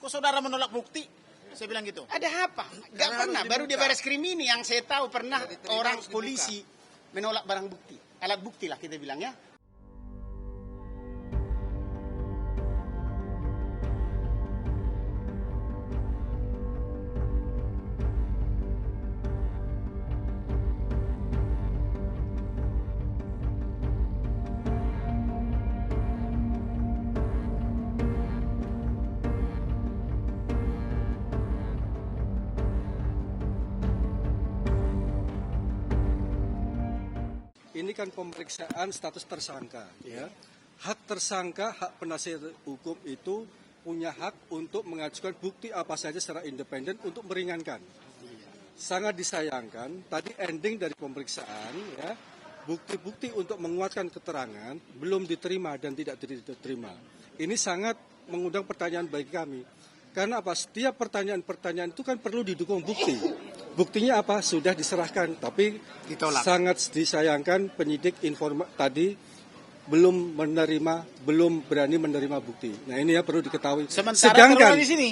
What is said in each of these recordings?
kok saudara menolak bukti? Saya bilang gitu. Ada apa? Gak pernah. Baru di Barreskrim ini yang saya tahu pernah orang polisi menolak barang bukti. Alat bukti lah kita bilang ya. Ini kan pemeriksaan status tersangka, ya. Hak tersangka, hak penasihat hukum itu punya hak untuk mengajukan bukti apa saja secara independen untuk meringankan. Sangat disayangkan, tadi ending dari pemeriksaan, ya, bukti-bukti untuk menguatkan keterangan belum diterima dan tidak diterima. Ini sangat mengundang pertanyaan bagi kami. Karena apa? Setiap pertanyaan-pertanyaan itu kan perlu didukung bukti. Buktinya apa? Sudah diserahkan, tapi ditolak. Sangat disayangkan penyidik tadi belum berani menerima bukti. Nah ini ya perlu diketahui.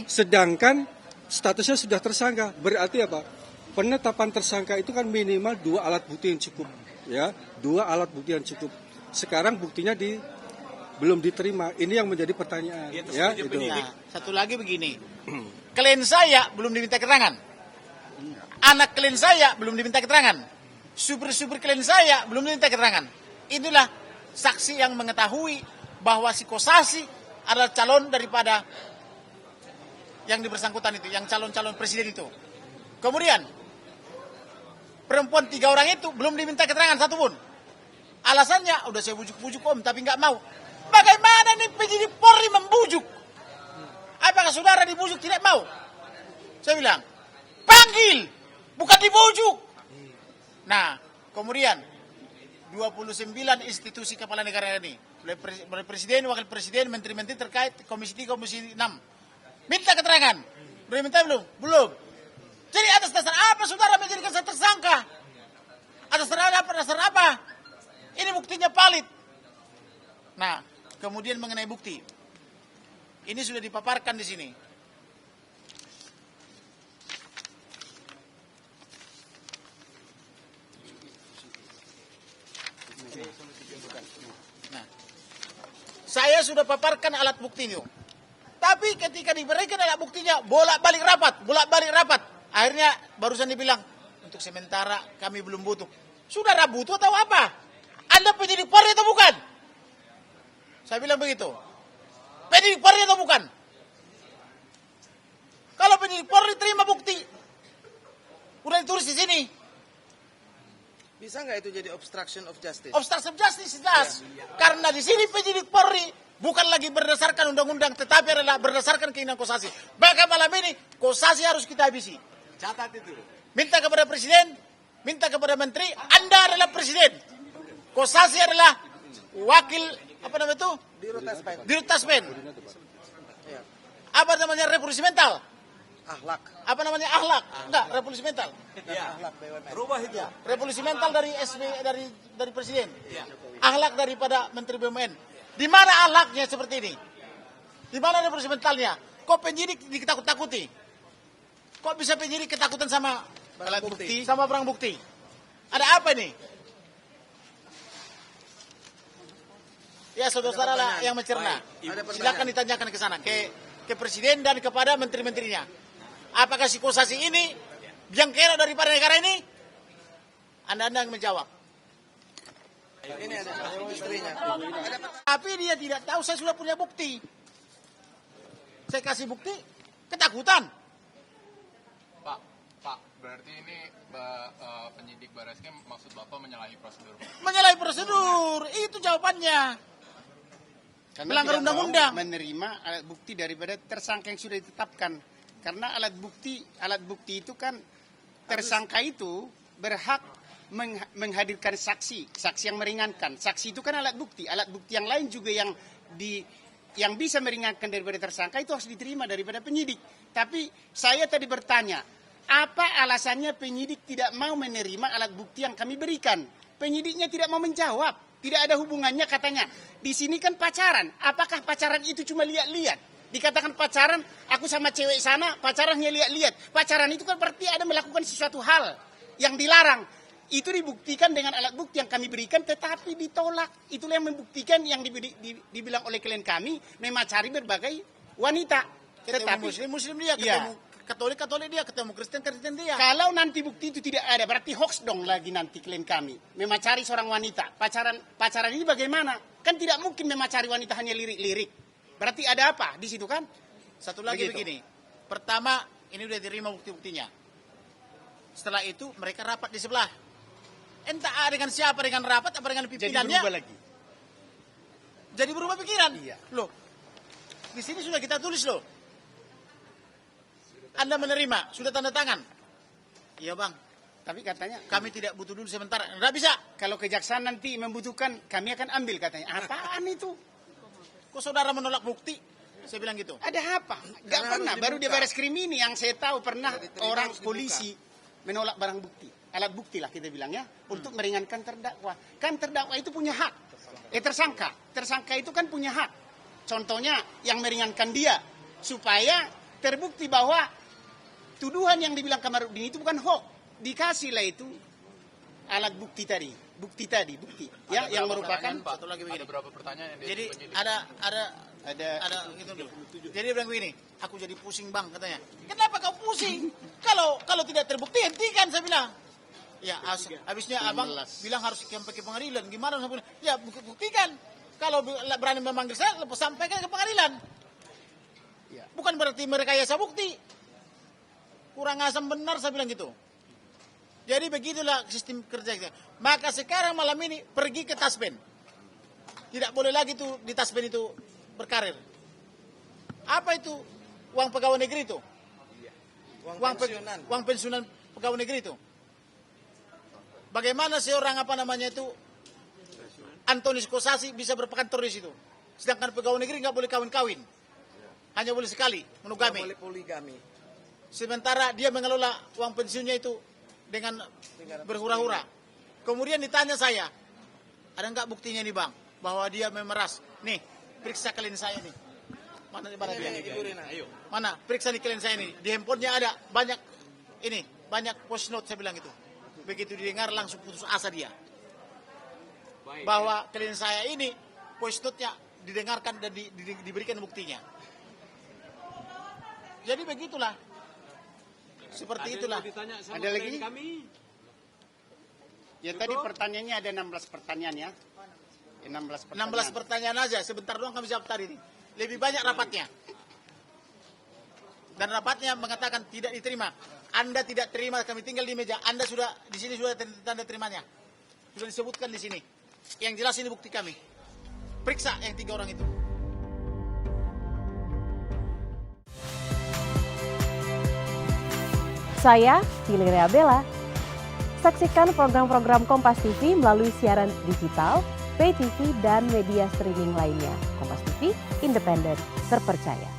Sedangkan statusnya sudah tersangka. Berarti apa? Penetapan tersangka itu kan minimal 2 alat bukti yang cukup, ya, 2 alat bukti yang cukup. Sekarang buktinya belum diterima. Ini yang menjadi pertanyaan. Ya, itu. Nah, satu lagi begini, klien saya belum diminta keterangan, anak klien saya belum diminta keterangan, supir-supir klien saya belum diminta keterangan. Itulah saksi yang mengetahui bahwa si Kosasi adalah calon daripada yang bersangkutan itu, yang calon-calon presiden itu. Kemudian perempuan 3 orang itu belum diminta keterangan satupun. Alasannya udah saya bujuk-bujuk om tapi nggak mau. Bagaimana nih penyidik Polri membujuk? Apakah saudara dibujuk tidak mau? Saya bilang, panggil, bukan dibujuk. Nah, kemudian 29 institusi kepala negara ini, mulai presiden, wakil presiden, menteri-menteri terkait, komisi 3, komisi 6. Minta keterangan. Udah minta belum? Belum. Jadi atas dasar apa saudara menjadikan saya tersangka? Atas dasar apa? Ini buktinya valid. Nah, kemudian mengenai bukti, ini sudah dipaparkan di sini. Nah, saya sudah paparkan alat bukti itu. Tapi ketika diberikan alat buktinya, bolak-balik rapat. Akhirnya barusan dibilang, untuk sementara kami belum butuh. Saudara butuh atau apa? Anda penyidik Polri atau bukan? Saya bilang begitu. Penyidik Polri atau bukan? Kalau penyidik Polri terima bukti, udah ditulis di sini. Bisa nggak itu jadi obstruction of justice? Obstruction of justice jelas. Karena di sini penyidik Polri bukan lagi berdasarkan undang-undang, tetapi adalah berdasarkan keinginan Kosasi. Maka malam ini Kosasi harus kita habisi. Catat itu. Minta kepada presiden, minta kepada menteri, Anda adalah presiden. Kosasi adalah wakil itu? Dirut Taspen. Apa namanya revolusi mental? Akhlak. Apa namanya akhlak? Enggak, revolusi mental. Iya. Akhlak BUMN. Rubah itu. Ya. Revolusi mental dari dari presiden. Ya. Akhlak daripada menteri BUMN. Di mana akhlaknya seperti ini? Di mana revolusi mentalnya? Kok penyidik ditakut-takuti? Kok bisa penyidik ketakutan sama alat bukti, sama barang bukti? Ada apa ini? Ya saudara-saudara lah yang mencerna. Silakan ditanyakan ke sana, ke presiden dan kepada menteri-menterinya. Apakah si Kosasi ini yang kera daripada negara ini? Anda yang menjawab. Ini ada istrinya. Tapi dia tidak tahu saya sudah punya bukti. Saya kasih bukti, ketakutan. Pak, berarti ini penyidik Barreskrim maksud Bapak menyalahi prosedur? Menyalahi prosedur, itu jawabannya. Karena melanggar undang-undang. Menerima alat bukti daripada tersangka yang sudah ditetapkan. Karena alat bukti itu kan tersangka itu berhak menghadirkan saksi yang meringankan. Saksi itu kan alat bukti yang lain juga yang bisa meringankan daripada tersangka itu harus diterima daripada penyidik. Tapi saya tadi bertanya, apa alasannya penyidik tidak mau menerima alat bukti yang kami berikan? Penyidiknya tidak mau menjawab. Tidak ada hubungannya katanya. Di sini kan pacaran. Apakah pacaran itu cuma lihat-lihat? Dikatakan pacaran, aku aku sama cewek sana, pacarannya lihat-lihat. Pacaran itu kan berarti ada melakukan sesuatu hal yang dilarang. Itu dibuktikan dengan alat bukti yang kami berikan, tetapi ditolak. Itulah yang membuktikan yang dibilang oleh klien kami, memacari berbagai wanita. Ketemu muslim dia, Iya. ketemu katolik dia, ketemu Kristen dia. Kalau nanti bukti itu tidak ada, berarti hoax dong lagi nanti klien kami. Memacari seorang wanita. Pacaran ini bagaimana? Kan tidak mungkin memacari wanita hanya lirik-lirik. Berarti ada apa di situ kan? Satu lagi Begitu. begini. Pertama, ini udah diterima bukti-buktinya. Setelah itu mereka rapat di sebelah. Entah dengan siapa, dengan rapat apa dengan Jadi pimpinannya. berubah lagi. Jadi berubah pikiran. Iya. Loh, di sini sudah kita tulis loh. Anda menerima, sudah tanda tangan. Iya bang, Tapi katanya kami tidak butuh dulu sebentar. Nggak bisa. kalau kejaksaan nanti membutuhkan, kami akan ambil katanya. Apaan itu? Kok saudara menolak bukti? Saya bilang gitu. Ada apa? Gak Karena pernah. harus Baru di dibuka. baris krim ini yang saya tahu pernah Diterima orang harus dibuka. polisi menolak barang bukti. Alat bukti lah kita bilangnya. Untuk meringankan terdakwa. Kan terdakwa itu punya hak. Tersangka. Tersangka itu kan punya hak. Contohnya yang meringankan dia. Supaya terbukti bahwa tuduhan yang dibilang Kamarudin itu bukan hoax. Dikasihlah itu alat bukti tadi. Bukti. Ya, yang merupakan Satu lagi begini. Ada berapa pertanyaan yang Jadi penyidik? ada gitu dulu. Jadi dia bilang begini, aku jadi pusing bang katanya. Kenapa kau pusing? Kalau tidak terbukti hentikan saya bilang. Ya habisnya abang bilang harus sampai ke pengadilan. Gimana? Ya buktikan. Kalau berani memanggil saya, lepas sampaikan ke pengadilan. Ya. Bukan berarti merekayasa bukti. Kurang asam benar saya bilang gitu. Jadi begitulah sistem kerja kita. Maka sekarang malam ini pergi ke Taspen. Tidak boleh lagi tuh di Taspen itu berkarir. Apa itu uang pegawai negeri itu? Uang pensiunan. Uang pensiunan pegawai negeri itu. Bagaimana seorang itu Antoni Skosasi bisa berkantor di situ? Sedangkan pegawai negeri nggak boleh kawin-kawin, hanya boleh sekali monogami. Boleh poligami. Sementara dia mengelola uang pensiunnya itu dengan berhura-hura. Kemudian ditanya saya, ada nggak buktinya nih bang, bahwa dia memeras? Nih, periksa klien saya nih. Mana di mana dia? Ibu Rina. Ayo. Mana? Periksa nih klien saya nih. Di handphonenya ada banyak post note saya bilang itu. Begitu didengar langsung putus asa dia. Bahwa klien saya ini post note-nya didengarkan dan diberikan buktinya. Jadi begitulah. Seperti itulah. ada lagi. Ya tadi pertanyaannya ada 16 pertanyaan ya. 16 pertanyaan. 16 pertanyaan aja, sebentar doang kami jawab tadi. Lebih banyak rapatnya. Dan rapatnya mengatakan tidak diterima. Anda tidak terima, kami tinggal di meja. Anda sudah di sini sudah tanda terimanya. Sudah disebutkan di sini. Yang jelas ini bukti kami. Periksa yang 3 orang itu. Saya Valeria Bella. Saksikan program-program Kompas TV melalui siaran digital, pay TV, dan media streaming lainnya. Kompas TV, independen, terpercaya.